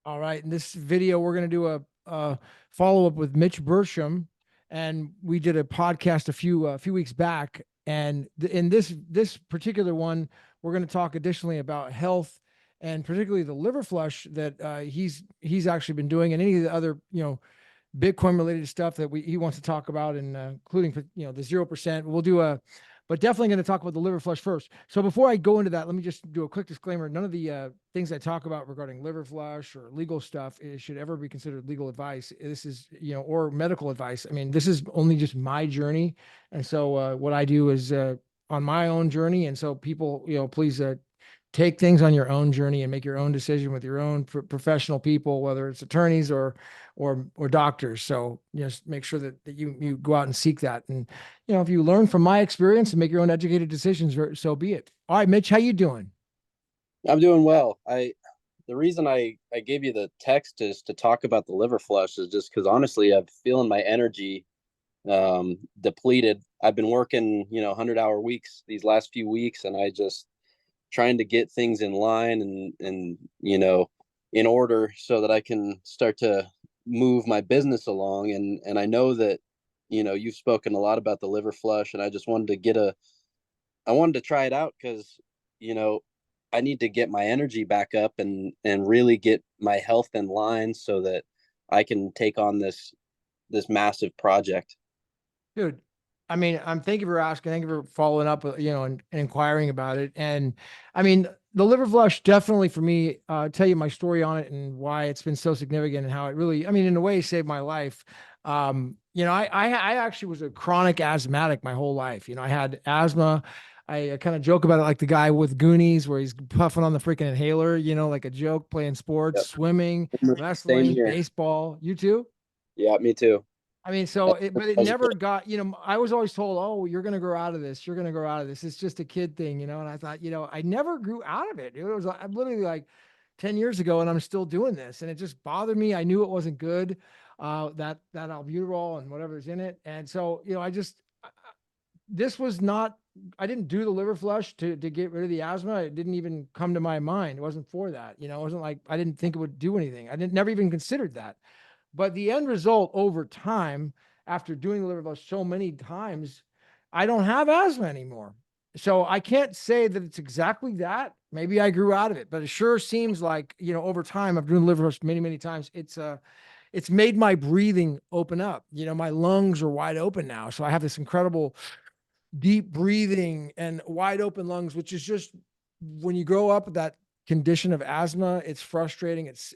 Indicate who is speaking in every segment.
Speaker 1: All right. In this video, we're going to do a follow-up with Mitch Bersham, and we did a podcast a few weeks back. And in this particular one, we're going to talk additionally about health and particularly the liver flush that he's actually been doing, and any of the other Bitcoin related stuff that he wants to talk about, and including the 0%. We'll do but definitely going to talk about the liver flush first. So before I go into that, let me just do a quick disclaimer. None of the things I talk about regarding liver flush or legal stuff should ever be considered legal advice. This is or medical advice. I mean, this is only just my journey, and so what I do is on my own journey, and so people, please take things on your own journey and make your own decision with your own professional people, whether it's attorneys or doctors. So just make sure that you go out and seek that. And if you learn from my experience and make your own educated decisions, so be it. All right, Mitch, how you doing?
Speaker 2: I'm doing well. The reason I gave you the text is to talk about the liver flush is just because honestly I'm feeling my energy depleted. I've been working 100-hour weeks these last few weeks, and I just trying to get things in line and in order so that I can start to move my business along. And I know that you've spoken a lot about the liver flush, and I just wanted to I wanted to try it out because I need to get my energy back up and really get my health in line so that I can take on this massive project.
Speaker 1: Dude, I mean, thank you for asking. Thank you for following up, and inquiring about it. And I mean, the liver flush definitely for me, tell you my story on it and why it's been so significant and how it really, I mean, in a way saved my life. I actually was a chronic asthmatic my whole life. I had asthma. I kind of joke about it like the guy with Goonies where he's puffing on the freaking inhaler, like a joke, playing sports,
Speaker 2: Yep.
Speaker 1: swimming,
Speaker 2: Same
Speaker 1: wrestling,
Speaker 2: here.
Speaker 1: baseball. You too?
Speaker 2: Yeah, me too.
Speaker 1: I mean, but it never got, I was always told, oh, you're going to grow out of this. You're going to grow out of this. It's just a kid thing, and I thought, I never grew out of it. It was I'm literally like 10 years ago and I'm still doing this. And it just bothered me. I knew it wasn't good, that albuterol and whatever's in it. And so, this was not, I didn't do the liver flush to get rid of the asthma. It didn't even come to my mind. It wasn't for that. It wasn't like, I didn't think it would do anything. Never even considered that. But the end result over time, after doing the liver flush so many times, I don't have asthma anymore. So I can't say that it's exactly that. Maybe I grew out of it, but it sure seems like, over time, I've doing liver flush many, many times. It's made my breathing open up. My lungs are wide open now. So I have this incredible deep breathing and wide open lungs, which is just when you grow up with that condition of asthma, it's frustrating. It's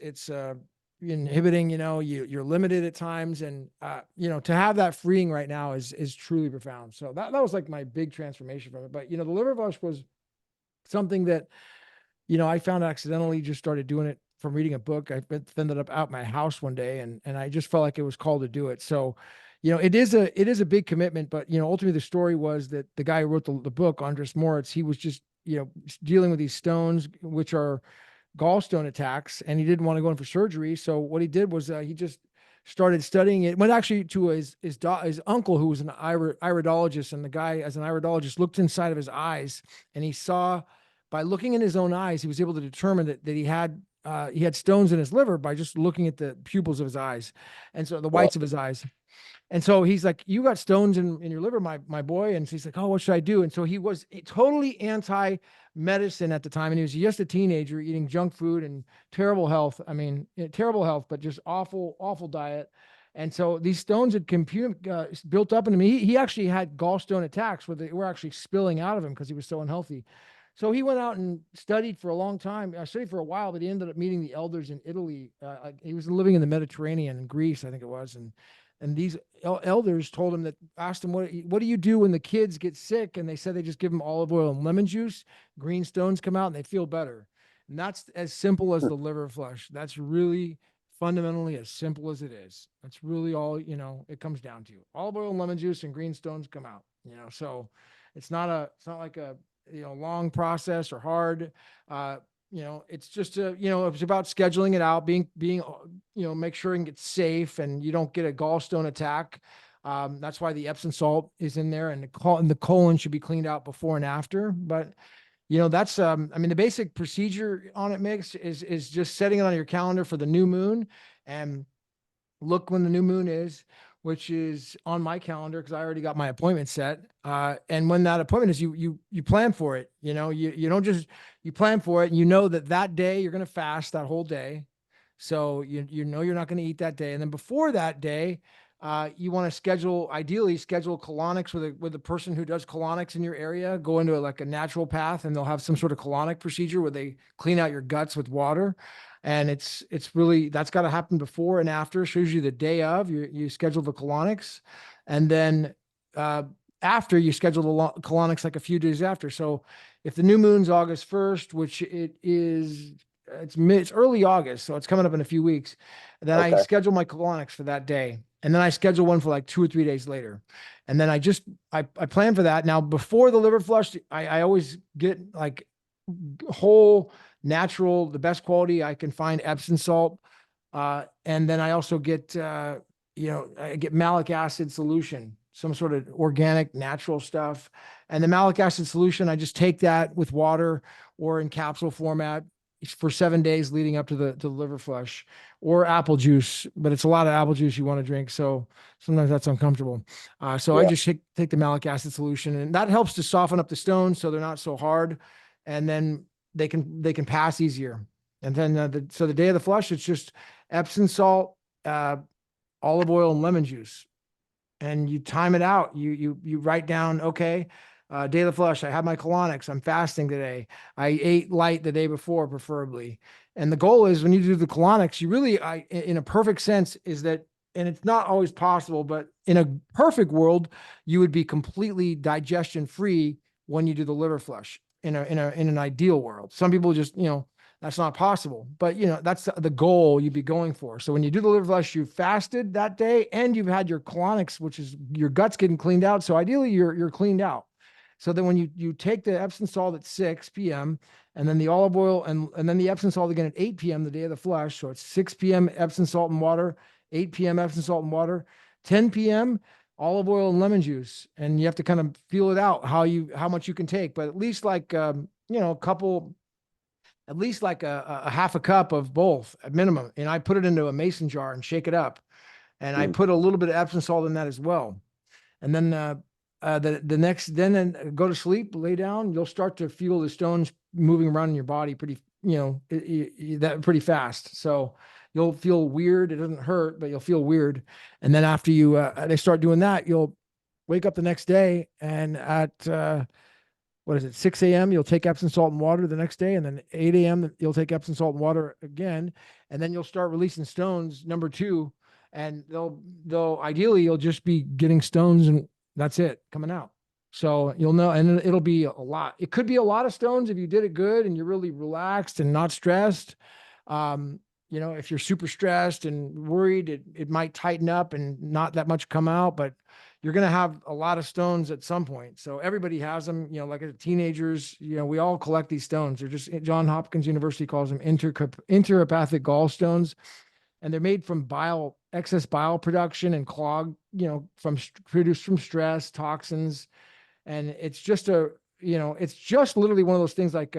Speaker 1: inhibiting, you're limited at times. And, to have that freeing right now is truly profound. So that was like my big transformation from it. But, the liver flush was something that, I found accidentally, just started doing it from reading a book. I ended up out my house one day and I just felt like it was called to do it. So, it is a big commitment, but, ultimately the story was that the guy who wrote the book, OnrMorit, he was just, dealing with these stones, which are gallstone attacks, and he didn't want to go in for surgery. So what he did was he just started studying it. Went actually to his uncle, who was an iridologist, and the guy, as an iridologist, looked inside of his eyes, and he saw, by looking in his own eyes, he was able to determine that he had stones in his liver by just looking at the pupils of his eyes, and so the
Speaker 2: Well,
Speaker 1: whites of his eyes. And so he's like, you got stones in your liver, my boy. And so he's like, oh, what should I do? And so he was totally anti-medicine at the time. And he was just a teenager eating junk food and terrible health. I mean, terrible health, but just awful, awful diet. And so these stones had built up in him. He actually had gallstone attacks where they were actually spilling out of him because he was so unhealthy. So he went out and studied for a long time. I studied for a while, but he ended up meeting the elders in Italy. He was living in the Mediterranean in Greece, I think it was. And these elders told him, asked him, what do you do when the kids get sick? And they said they just give them olive oil and lemon juice. Green stones come out and they feel better. And that's as simple as the liver flush. That's really fundamentally as simple as it is. That's really all, it comes down to. Olive oil and lemon juice and green stones come out, so it's not like a, long process or hard. It's just it's about scheduling it out, being, make sure it's safe and you don't get a gallstone attack. That's why the Epsom salt is in there, and the colon should be cleaned out before and after. But, that's, I mean, the basic procedure on it, Mix, is just setting it on your calendar for the new moon, and look when the new moon is, which is on my calendar because I already got my appointment set. And when that appointment is, you plan for it. You don't just, you plan for it, and you know that that day you're going to fast that whole day. So you know you're not going to eat that day, and then before that day, you want to ideally schedule colonics with a person who does colonics in your area. Go into like a natural path, and they'll have some sort of colonic procedure where they clean out your guts with water. And it's really, that's got to happen before and after. Shows you the day of, you schedule the colonics, and then uh, after, you schedule the colonics like a few days after. So if the new moon's August 1st, which it is, it's early August, so it's coming up in a few weeks. Then I
Speaker 2: Okay.
Speaker 1: schedule my colonics for that day, and then I schedule one for like 2 or 3 days later, and then I plan for that. Now before the liver flush, I always get like whole, natural, the best quality I can find Epsom salt. And then I also get, I get malic acid solution, some sort of organic, natural stuff. And the malic acid solution, I just take that with water or in capsule format for 7 days leading up to the liver flush, or apple juice, but it's a lot of apple juice you want to drink. So sometimes that's uncomfortable. So I
Speaker 2: Yeah.
Speaker 1: just take the malic acid solution, and that helps to soften up the stones so they're not so hard. And then they can pass easier. And then so the day of the flush, it's just Epsom salt, uh, olive oil, and lemon juice, and you time it out. You write down, okay, day of the flush, I have my colonics. I'm fasting today. I ate light the day before, preferably. And the goal is when you do the colonics, you really, in a perfect sense, is that, and it's not always possible, but in a perfect world, you would be completely digestion free when you do the liver flush. In an ideal world, some people just, that's not possible, but that's the goal you'd be going for. So when you do the liver flush, you fasted that day and you've had your colonics, which is your guts getting cleaned out. So ideally you're cleaned out. So then when you take the Epsom salt at 6 p.m. and then the olive oil and then the Epsom salt again at 8 p.m. the day of the flush. So it's 6 p.m. Epsom salt and water, 8 p.m. Epsom salt and water, 10 p.m. olive oil and lemon juice. And you have to kind of feel it out how much you can take, but at least like, a couple, at least like a half a cup of both at minimum. And I put it into a mason jar and shake it up. And I
Speaker 2: Mm.
Speaker 1: put a little bit of Epsom salt in that as well. And then the next, then go to sleep, lay down. You'll start to feel the stones moving around in your body pretty, that pretty fast. So you'll feel weird. It doesn't hurt, but you'll feel weird. And then after they start doing that, you'll wake up the next day, and at what is it, 6 a.m., you'll take Epsom salt and water the next day. And then 8 a.m., you'll take Epsom salt and water again. And then you'll start releasing stones, number two. And they'll ideally, you'll just be getting stones, and that's it coming out. So you'll know, and it'll be a lot. It could be a lot of stones if you did it good and you're really relaxed and not stressed. Um, if you're super stressed and worried, it might tighten up and not that much come out, but you're going to have a lot of stones at some point. So everybody has them, like as teenagers, we all collect these stones. They're just, John Hopkins University calls them intrahepatic gallstones, and they're made from excess bile production and clog, produced from stress, toxins. And it's just it's just literally one of those things like,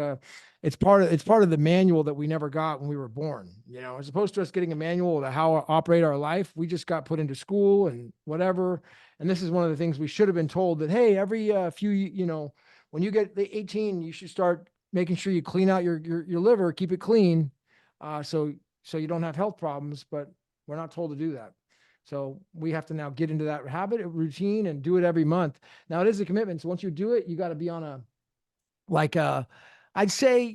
Speaker 1: it's part of the manual that we never got when we were born. As opposed to us getting a manual of how to operate our life, we just got put into school and whatever. And this is one of the things we should have been told, that, hey, every few, when you get the 18, you should start making sure you clean out your liver, keep it clean, so you don't have health problems. But we're not told to do that. So we have to now get into that habit, routine, and do it every month. Now it is a commitment. So once you do it, you got to be on I'd say,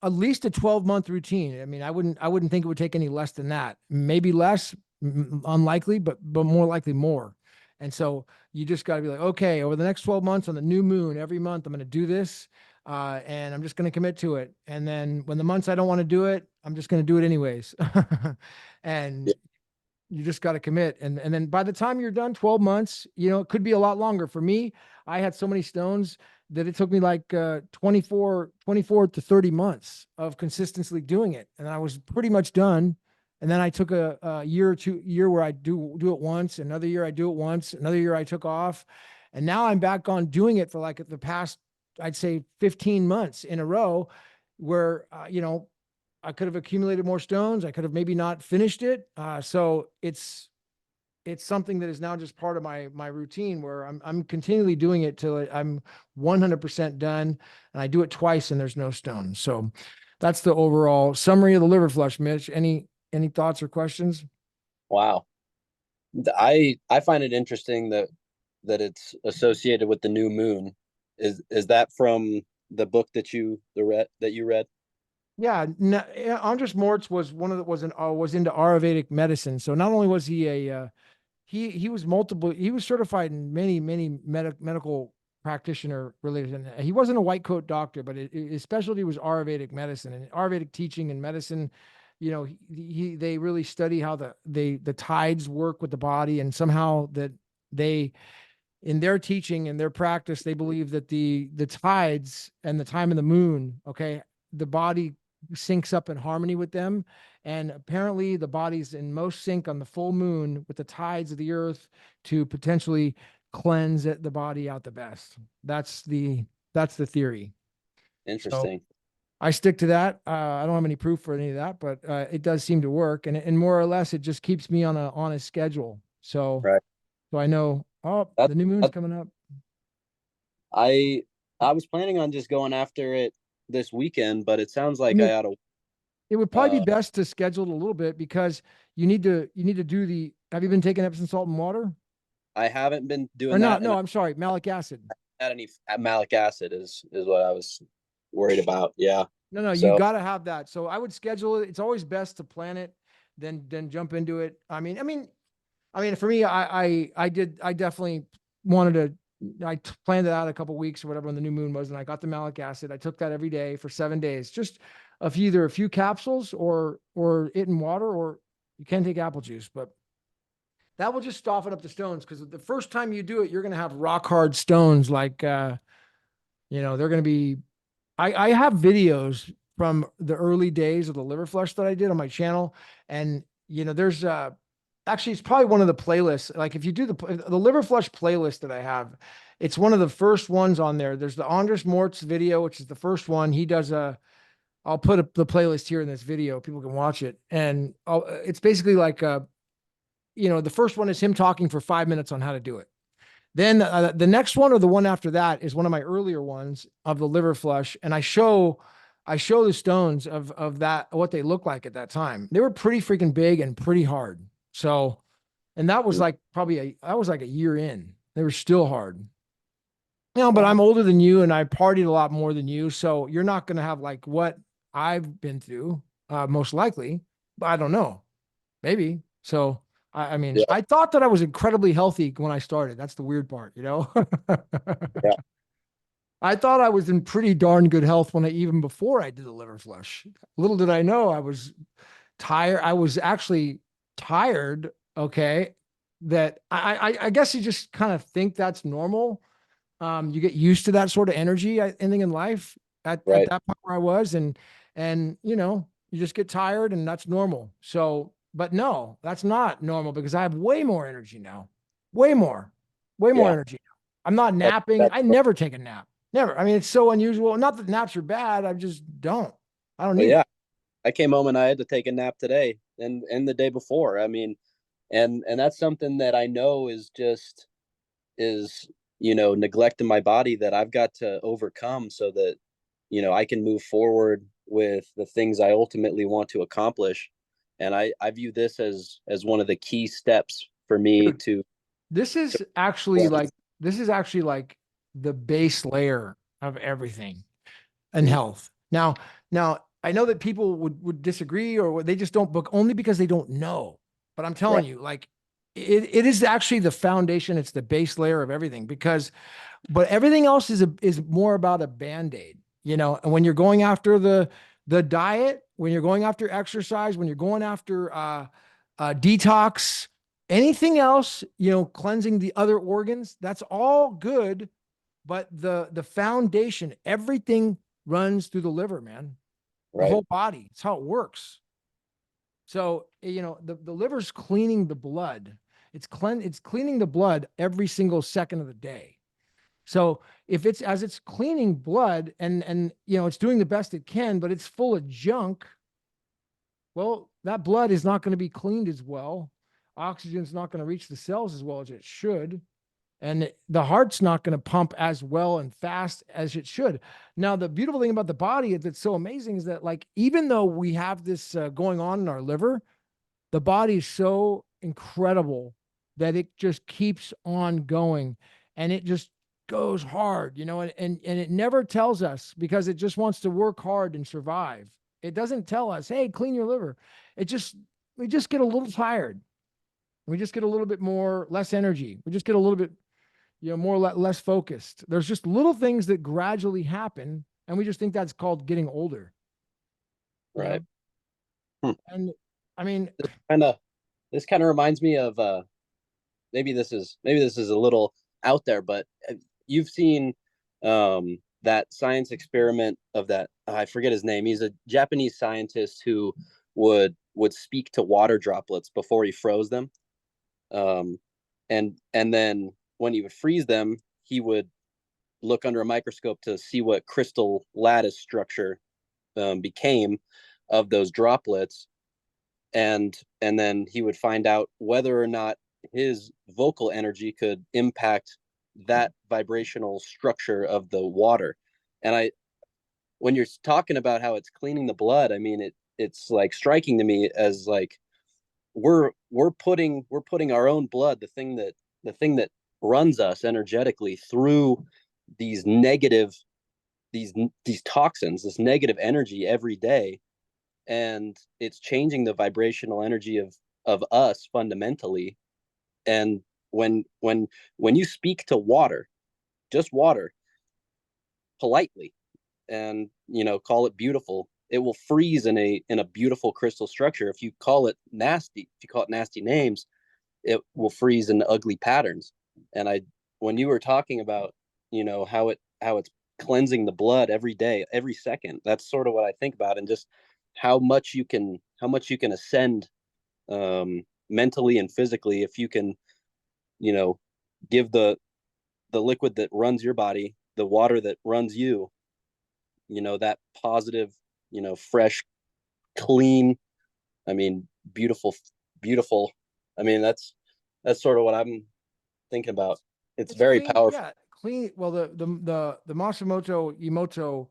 Speaker 1: at least a 12-month routine. I mean, I wouldn't think it would take any less than that. Maybe less, unlikely, but more likely more. And so you just got to be like, okay, over the next 12 months on the new moon, every month, I'm going to do this. And I'm just going to commit to it. And then when the months I don't want to do it, I'm just going to do it anyways. And
Speaker 2: Yeah.
Speaker 1: you just got to commit. And then by the time you're done, 12 months, it could be a lot longer. For me, I had so many stones that it took me like 24 to 30 months of consistently doing it. And I was pretty much done. And then I took a year where I do it once, another year I do it once, another year I took off. And now I'm back on doing it for like the past I'd say 15 months in a row where, I could have accumulated more stones. I could have maybe not finished it. So it's something that is now just part of my routine where I'm continually doing it till I'm 100% done, and I do it twice and there's no stones. So that's the overall summary of the liver flush. Mitch, any thoughts or questions?
Speaker 2: Wow. I find it interesting that it's associated with the new moon. Is that from the book that you read?
Speaker 1: Yeah, no, yeah, Andres Mortz was one of the was into Ayurvedic medicine. So not only was he he was multiple, he was certified in many medical practitioner related, and he wasn't a white coat doctor, but his specialty was Ayurvedic medicine and Ayurvedic teaching and medicine. They really study how the tides work with the body, and somehow that they in their teaching and their practice, they believe that the tides and the time of the moon, okay, the body syncs up in harmony with them. And apparently the body's in most sync on the full moon with the tides of the earth to potentially cleanse the body out the best. That's the theory. So
Speaker 2: Interesting.
Speaker 1: I stick to that. I don't have any proof for any of that, but it does seem to work. And more or less, it just keeps me on a schedule.
Speaker 2: Right.
Speaker 1: So I know, oh,
Speaker 2: That,
Speaker 1: the new moon's
Speaker 2: that
Speaker 1: coming up.
Speaker 2: I I was planning on just going after it this weekend, but it sounds
Speaker 1: I
Speaker 2: like
Speaker 1: mean,
Speaker 2: I ought to.
Speaker 1: it would probably be
Speaker 2: Uh,
Speaker 1: best to schedule it a little bit because you need to do the. Have you been taking Epsom salt and water?
Speaker 2: I haven't been
Speaker 1: Or
Speaker 2: doing
Speaker 1: not?
Speaker 2: that, and
Speaker 1: No,
Speaker 2: I
Speaker 1: I'm sorry, malic acid.
Speaker 2: haven't had any malic acid is what I was worried about. Yeah.
Speaker 1: No, you
Speaker 2: So
Speaker 1: got to have that. So I would schedule it. It's always best to plan it, then jump into it. I mean, for me, I definitely wanted to. Planned it out a couple weeks or whatever when the new moon was, and I got the malic acid. I took that every day for 7 days, just of either a few capsules or it in water, or you can take apple juice, but that will just soften up the stones because the first time you do it, you're going to have rock hard stones. Like, they're going to be. I have videos from the early days of the liver flush that I did on my channel, and there's actually it's probably one of the playlists. Like if you do the liver flush playlist that I have, it's one of the first ones on there. There's the Anders Mort's video, which is the first one. He does a. I'll put the playlist here in this video. People can watch it, and it's basically like the first one is him talking for 5 minutes on how to do it. Then the next one or the one after that is one of my earlier ones of the liver flush, and I show the stones of that what they look like at that time. They were pretty freaking big and pretty hard. So, and that was like that was like a year in. They were still hard. But
Speaker 2: wow.
Speaker 1: I'm older than you and I partied a lot more than you, so you're not going to have like what I've been through, most likely. But I don't know. Maybe. So I mean,
Speaker 2: Yeah.
Speaker 1: I thought that I was incredibly healthy when I started. That's the weird part.
Speaker 2: Yeah.
Speaker 1: I thought I was in pretty darn good health even before I did the liver flush. Little did I know I was tired. I was actually tired. Okay. That I guess you just kind of think that's normal. You get used to that sort of energy, I think in life at
Speaker 2: Right.
Speaker 1: that point where I was, and you just get tired and that's normal. So, but no, that's not normal because I have way more energy now, way more, way more
Speaker 2: Yeah.
Speaker 1: energy now. I'm not
Speaker 2: That,
Speaker 1: napping.
Speaker 2: that,
Speaker 1: I never take a nap. Never. I mean, it's so unusual. Not that naps are bad. I just don't. I don't
Speaker 2: well,
Speaker 1: need
Speaker 2: yeah.
Speaker 1: it.
Speaker 2: I came home and I had to take a nap today and the day before. I mean, and that's something that I know is neglecting my body that I've got to overcome so that I can move forward with the things I ultimately want to accomplish. And I view this as one of the key steps for me
Speaker 1: Dude,
Speaker 2: to
Speaker 1: this
Speaker 2: to
Speaker 1: is actually like this is actually like the base layer of everything and health. Now I know that people would disagree or they just don't book only because they don't know. But I'm
Speaker 2: right,
Speaker 1: telling you, like it is actually the foundation. It's the base layer of everything because, but everything else is more about a band-aid, and when you're going after the diet, when you're going after exercise, when you're going after detox, anything else, cleansing the other organs, that's all good. But the foundation, everything runs through the liver, man. The
Speaker 2: right,
Speaker 1: whole body. It's how it works. So, the liver's cleaning the blood. It's cleaning the blood every single second of the day. So if it's as it's cleaning blood and it's doing the best it can, but it's full of junk, well, that blood is not going to be cleaned as well. Oxygen's not going to reach the cells as well as it should. And the heart's not going to pump as well and fast as it should. Now, the beautiful thing about the body that's so amazing is that, like, even though we have this going on in our liver, the body is so incredible that it just keeps on going, and it just goes hard, and it never tells us because it just wants to work hard and survive. It doesn't tell us, hey, clean your liver. We just get a little tired. We just get a little bit more, less energy. We just get a little bit, more, less focused. There's just little things that gradually happen. And we just think that's called getting older, you
Speaker 2: Right.
Speaker 1: know? And I mean,
Speaker 2: This kind of this kind of reminds me of maybe this is a little out there, but you've seen that science experiment of that I forget his name. He's a Japanese scientist who would speak to water droplets before he froze them. And then when he would freeze them, he would look under a microscope to see what crystal lattice structure became of those droplets, and then he would find out whether or not his vocal energy could impact that vibrational structure of the water. And when you're talking about how it's cleaning the blood, I mean it's like striking to me as like we're putting our own blood, the thing that runs us energetically through these negative these these toxins, this negative energy every day, and it's changing the vibrational energy of us fundamentally. And when you speak to water, just water, politely, and call it beautiful, it will freeze in a beautiful crystal structure. If you call it nasty, if you call it nasty names, it will freeze in ugly patterns. And when you were talking about how it's cleansing the blood every day, every second, that's sort of what I think about. And just how much you can ascend, mentally and physically, if you can you know give the liquid that runs your body, the water that runs you, that positive, fresh, clean, I mean, beautiful, beautiful. I mean, that's sort of what I'm thinking about. It's
Speaker 1: it's
Speaker 2: very
Speaker 1: clean.
Speaker 2: powerful.
Speaker 1: Yeah, clean. Well, the Masamoto Emoto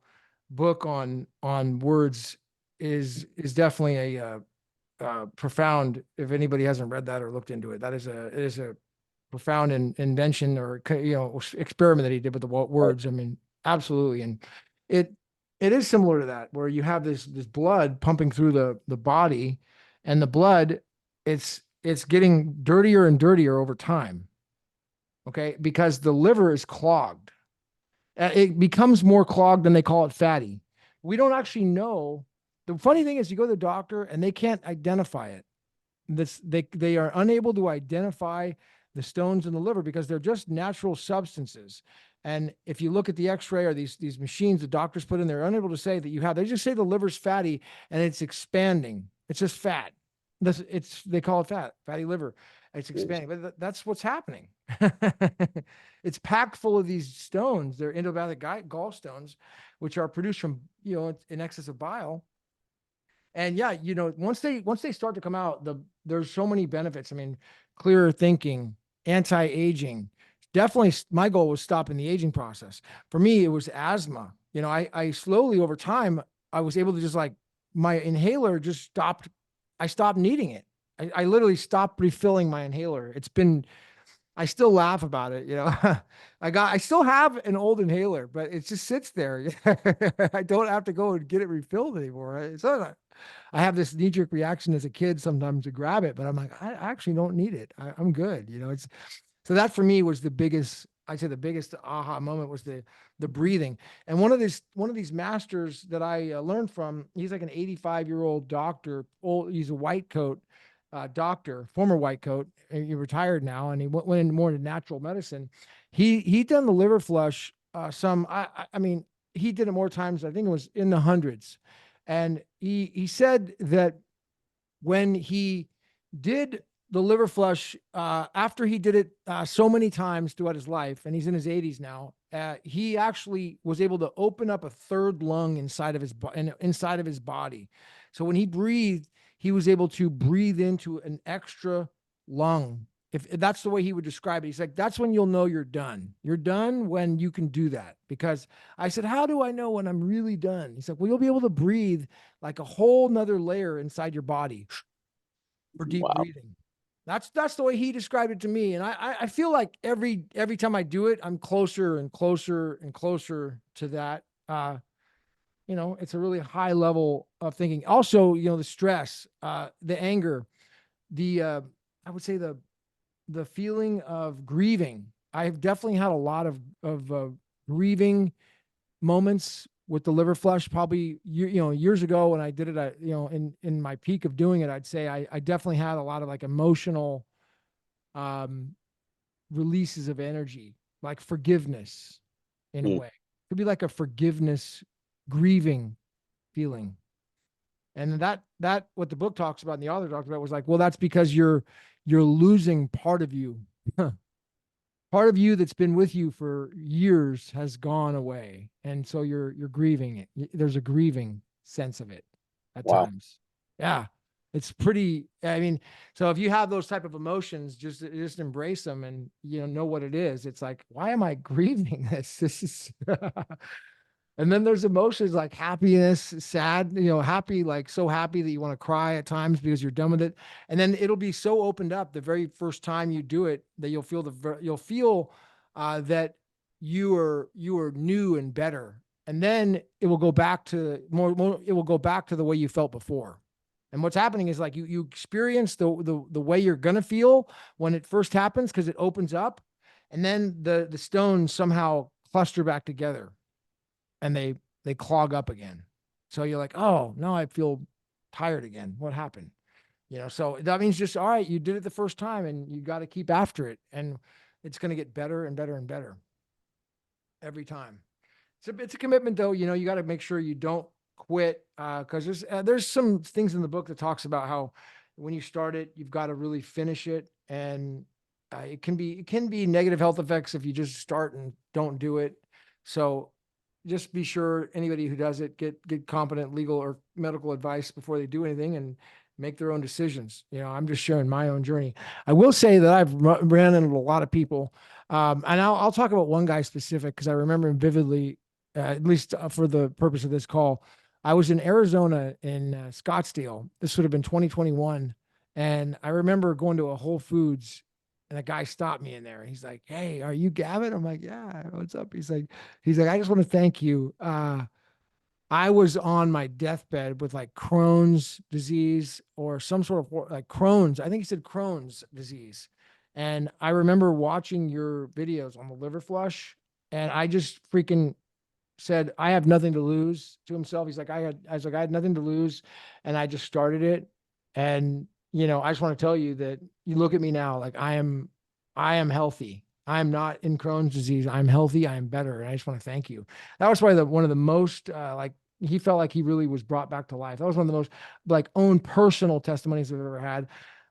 Speaker 1: book on words is definitely a profound. If anybody hasn't read that or looked into it, it is a profound invention or experiment that he did with the
Speaker 2: Right.
Speaker 1: words. I mean, absolutely, and it it is similar to that where you have this blood pumping through the body, and the blood it's getting dirtier and dirtier over time. Okay, because the liver is clogged. It becomes more clogged than they call it fatty. We don't actually know. The funny thing is, you go to the doctor and they can't identify it. They are unable to identify the stones in the liver because they're just natural substances. And if you look at the X-ray or these machines the doctors put in, they're unable to say that you have. They just say the liver's fatty and it's expanding. It's just fat. They call it fatty liver. It's expanding, but that's what's happening. It's packed full of these stones. They're endobathic gallstones, which are produced from in excess of bile. And yeah, once they start to come out, there's so many benefits. I mean, clearer thinking, anti-aging. Definitely, my goal was stopping the aging process. For me, it was asthma. I slowly over time I was able to just like my inhaler just stopped. I stopped needing it. I literally stopped refilling my inhaler. I still laugh about it. I still have an old inhaler, but it just sits there. I don't have to go and get it refilled anymore. It's not, I have this knee jerk reaction as a kid sometimes to grab it, but I'm like, I actually don't need it. I'm good. So that for me was the biggest, I'd say the biggest aha moment was the breathing. And one of these masters that I learned from, he's like an 85-year-old doctor. He's a white coat doctor, former white coat. And he retired now, and he went into more into natural medicine. He done the liver flush. I mean, he did it more times. I think it was in the hundreds, and he said that when he did the liver flush after he did it so many times throughout his life, and he's in his 80s now, he actually was able to open up a third lung inside of his body. So when he breathed, he was able to breathe into an extra lung. If that's the way he would describe it, he's like, that's when you'll know you're done. You're done when you can do that. Because I said, how do I know when I'm really done? He's like, well, you'll be able to breathe like a whole nother layer inside your body for deep
Speaker 2: Wow.
Speaker 1: breathing. That's the way he described it to me. And I feel like every time I do it, I'm closer and closer and closer to that. It's a really high level of thinking. Also, the stress, the anger, the I would say the feeling of grieving. I've definitely had a lot of grieving moments with the liver flush. Probably years ago when I did it, in my peak of doing it, I'd say I definitely had a lot of like emotional um, releases of energy, like forgiveness in a
Speaker 2: Mm.
Speaker 1: way. It could be like a forgiveness, grieving feeling. And that what the book talks about and the author talks about was like, well, that's because you're losing part of you. Part of you that's been with you for years has gone away. And so you're grieving it. There's a grieving sense of it at
Speaker 2: Wow.
Speaker 1: times. Yeah. It's pretty, I mean, so if you have those type of emotions, just embrace them and know what it is. It's like, why am I grieving this? This is And then there's emotions like happiness, sad, happy, like so happy that you want to cry at times because you're done with it. And then it'll be so opened up the very first time you do it that you'll feel that you are new and better. And then it will go back to more, it will go back to the way you felt before. And what's happening is like you experience the way you're gonna feel when it first happens because it opens up, and then the stones somehow cluster back together and they clog up again. So you're like, oh, now I feel tired again. What happened? So that means just all right, you did it the first time and you got to keep after it. And it's going to get better and better and better every time. It's a commitment though. You got to make sure you don't quit because there's some things in the book that talks about how when you start it, you've got to really finish it. And it can be negative health effects if you just start and don't do it. So just be sure anybody who does it get competent legal or medical advice before they do anything and make their own decisions. I'm just sharing my own journey. I will say that I've ran into a lot of people, and I'll talk about one guy specific because I remember him vividly, at least for the purpose of this call. I was in Arizona in Scottsdale. This would have been 2021, and I remember going to a Whole Foods. And a guy stopped me in there. He's like, "Hey, are you Gavin?" I'm like, "Yeah, what's up?" He's like, I just want to thank you. I was on my deathbed with like Crohn's disease or some sort of like Crohn's. I think he said Crohn's disease. And I remember watching your videos on the liver flush, and I just freaking said, I have nothing to lose to himself. I was like, I had nothing to lose. And I just started it. And, I just want to tell you that you look at me now, like I am healthy. I'm not in Crohn's disease. I'm healthy. I'm better. And I just want to thank you. That was probably one of the most, like, he felt like he really was brought back to life. That was one of the most like own personal testimonies I've ever had.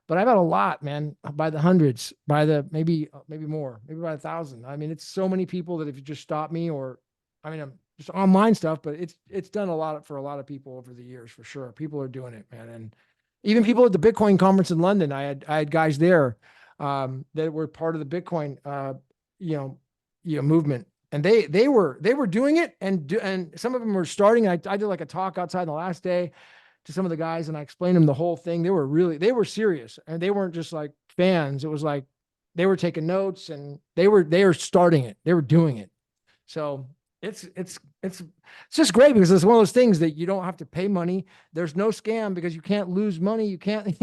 Speaker 1: But I've had a lot, man, by the hundreds, by the maybe more, maybe by 1,000. I mean, it's so many people that if you just stop me or I mean, I'm just online stuff, but it's done a lot for a lot of people over the years for sure. People are doing it, man, and even people at the Bitcoin conference in London. I had guys there that were part of the Bitcoin you know movement, and they were doing it, and some of them were starting. I did like a talk outside the last day to some of the guys, and I explained them the whole thing. They were serious, and they weren't just like fans. It was like they were taking notes, and they were starting it. They were doing it. So it's just great because it's one of those things that you don't have to pay money. There's no scam because you can't lose money. You can't,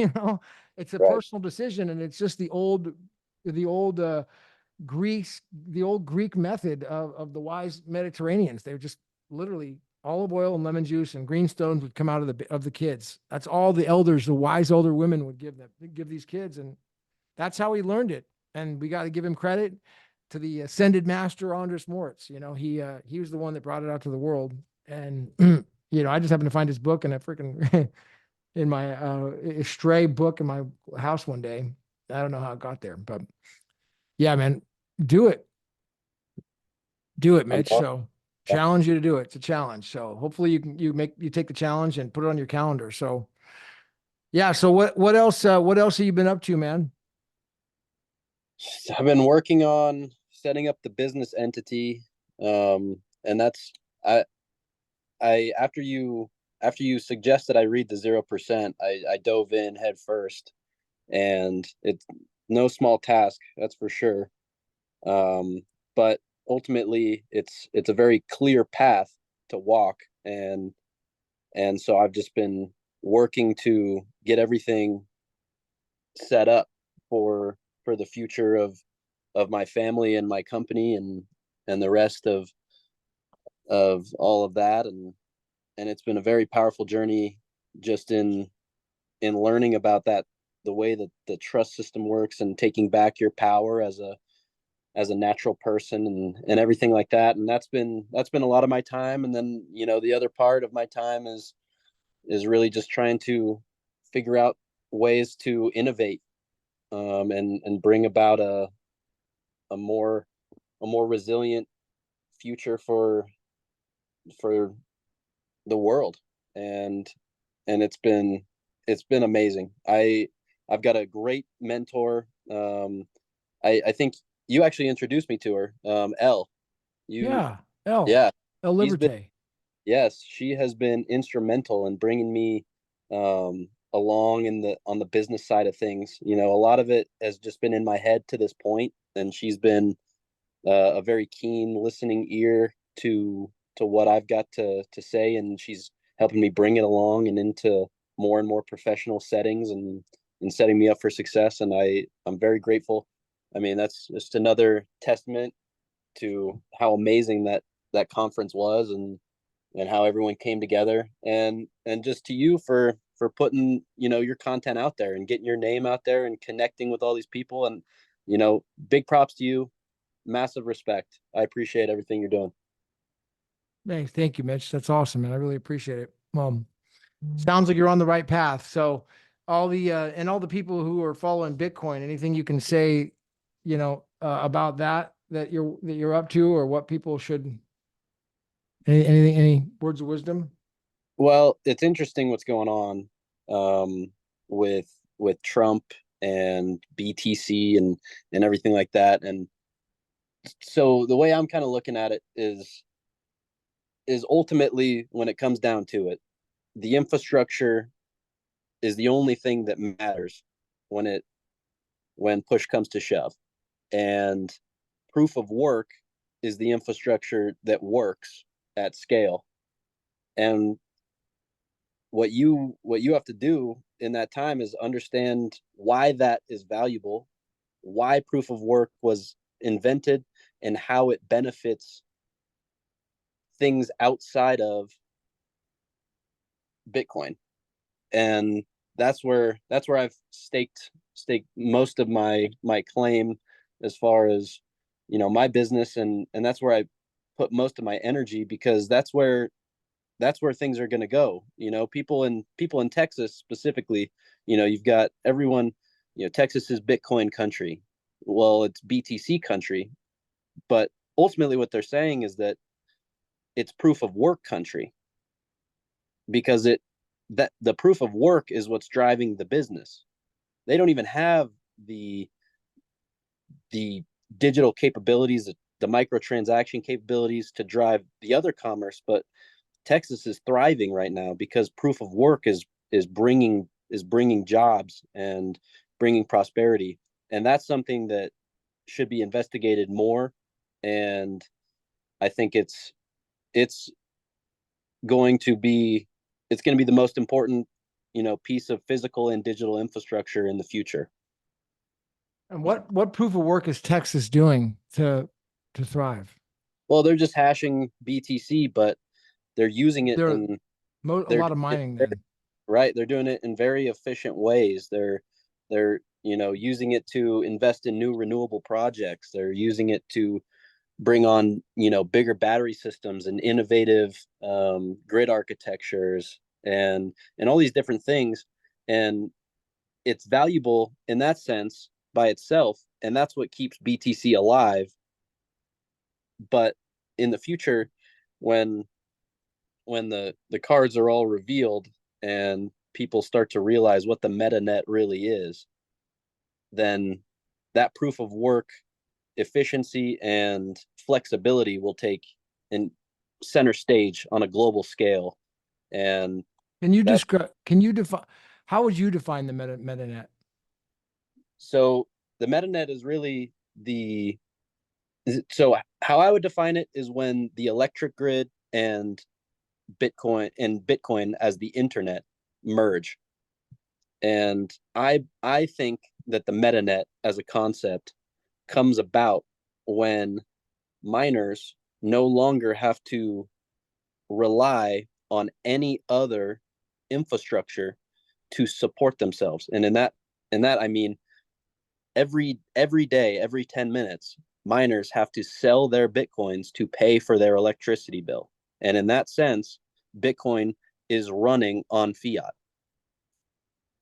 Speaker 1: it's a
Speaker 2: Right.
Speaker 1: personal decision, and it's just the old Greece, the old Greek method of the wise Mediterraneans. They were just literally olive oil and lemon juice and green stones would come out of the kids. That's all the elders, the wise older women would give these kids, and that's how he learned it. And we got to give him credit to the ascended master OnrMorit. He was the one that brought it out to the world. And I just happened to find his book in a freaking in my stray book in my house one day. I don't know how it got there, but yeah, man, do it. Do it,
Speaker 2: I'm
Speaker 1: Mitch.
Speaker 2: going.
Speaker 1: So
Speaker 2: Yeah.
Speaker 1: challenge you to do it. It's a challenge. So hopefully you take the challenge and put it on your calendar. So yeah. So what else have you been up to, man?
Speaker 2: I've been working on setting up the business entity, and that's I I after you suggested I read the 0%, I dove in head first, and it's no small task, that's for sure. Um, but ultimately, it's a very clear path to walk, and so I've just been working to get everything set up for the future of my family and my company and the rest of all of that, and it's been a very powerful journey just in learning about that, the way that the trust system works and taking back your power as a natural person and everything like that. And that's been a lot of my time. And then, the other part of my time is really just trying to figure out ways to innovate, and bring about a more a more resilient future for the world. And it's been amazing. I've got a great mentor. I think you actually introduced me to her. Elle. You
Speaker 1: Yeah. El,
Speaker 2: Yeah,
Speaker 1: El
Speaker 2: she's been
Speaker 1: Liberte.
Speaker 2: yes, she has been instrumental in bringing me along on the business side of things. A lot of it has just been in my head to this point, and she's been a very keen listening ear to what I've got to say, and she's helping me bring it along and into more and more professional settings and setting me up for success. And I'm very grateful. I mean, that's just another testament to how amazing that conference was, and how everyone came together, and just to you for putting your content out there and getting your name out there and connecting with all these people. And big props to you. Massive respect. I appreciate everything you're doing.
Speaker 1: Hey, thank you, Mitch. That's awesome, man. I really appreciate it. Sounds like you're on the right path. So all the people who are following Bitcoin, anything you can say, about that you're up to, or what people should, any words of wisdom?
Speaker 2: Well, it's interesting what's going on, with Trump and BTC and everything like that. And so the way I'm kind of looking at it is ultimately, when it comes down to it, the infrastructure is the only thing that matters when when push comes to shove. And proof of work is the infrastructure that works at scale. And what you have to do in that time is understand why that is valuable, why proof of work was invented, and how it benefits things outside of Bitcoin. And that's where I've staked most of my claim, as far as my business, and that's where I put most of my energy, because that's where things are going to go. People in Texas specifically. You've got everyone. Texas is Bitcoin country. Well, it's BTC country, but ultimately what they're saying is that it's proof of work country, because it that the proof of work is what's driving the business. They don't even have the digital capabilities, the microtransaction capabilities to drive the other commerce. But Texas is thriving right now because proof of work is bringing jobs and bringing prosperity. And that's something that should be investigated more. And I think it's going to be it's going to be the most important piece of physical and digital infrastructure in the future.
Speaker 1: And what proof of work is Texas doing to thrive?
Speaker 2: Well, they're just hashing BTC, but they're using it
Speaker 1: There
Speaker 2: in
Speaker 1: a
Speaker 2: they're
Speaker 1: lot of
Speaker 2: doing it
Speaker 1: mining
Speaker 2: very,
Speaker 1: then.
Speaker 2: right. They're doing it in very efficient ways. They're using it to invest in new renewable projects. They're using it to bring on bigger battery systems and innovative grid architectures and all these different things. And it's valuable in that sense by itself, and that's what keeps BTC alive. But in the future, when the cards are all revealed and people start to realize what the meta net really is, then that proof of work, efficiency, and flexibility will take in center stage on a global scale. And
Speaker 1: Can you
Speaker 2: that
Speaker 1: describe, can you define, how would you define the meta net?
Speaker 2: so the meta net is really the so how I would define it is when the electric grid and Bitcoin as the internet merge. And I think that the meta net as a concept comes about when miners no longer have to rely on any other infrastructure to support themselves. And in that I mean every day, every 10 minutes, miners have to sell their bitcoins to pay for their electricity bill. And in that sense, Bitcoin is running on fiat.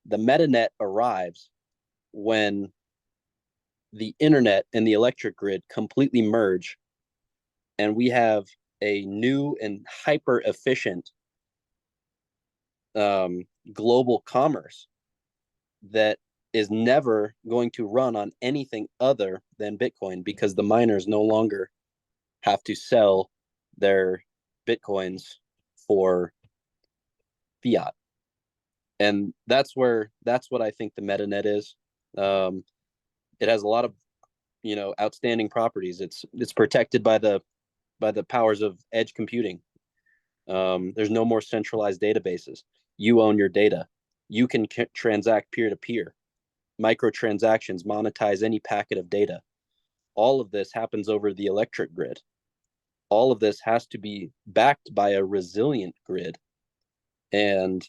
Speaker 2: The metanet arrives when the internet and the electric grid completely merge, and we have a new and hyper efficient global commerce that is never going to run on anything other than Bitcoin, because the miners no longer have to sell their Bitcoins for fiat. And that's what I think the metanet is. It has a lot of outstanding properties. It's protected by the powers of edge computing. There's no more centralized databases. You own your data. You can transact peer to peer. Microtransactions monetize any packet of data. All of this happens over the electric grid. All of this has to be backed by a resilient grid. And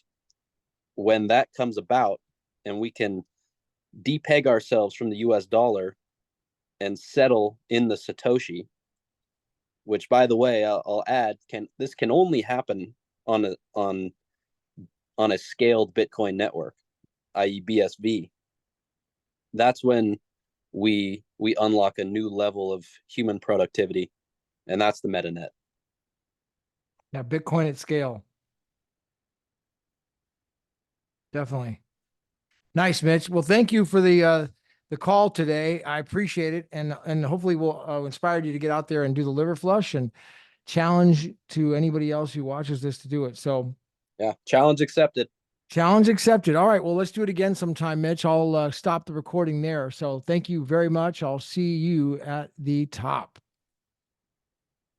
Speaker 2: when that comes about and we can depeg ourselves from the US dollar and settle in the Satoshi, which, by the way, I'll add, this can only happen on a scaled Bitcoin network, i.e. BSV. That's when we unlock a new level of human productivity, and that's the metanet.
Speaker 1: Yeah, Bitcoin at scale. Definitely. Nice, Mitch. Well, thank you for the call today. I appreciate it, and hopefully we'll inspire you to get out there and do the liver flush, and challenge to anybody else who watches this to do it. So,
Speaker 2: yeah, challenge accepted.
Speaker 1: Challenge accepted. All right. Well, let's do it again sometime, Mitch. I'll stop the recording there. So, thank you very much. I'll see you at the top.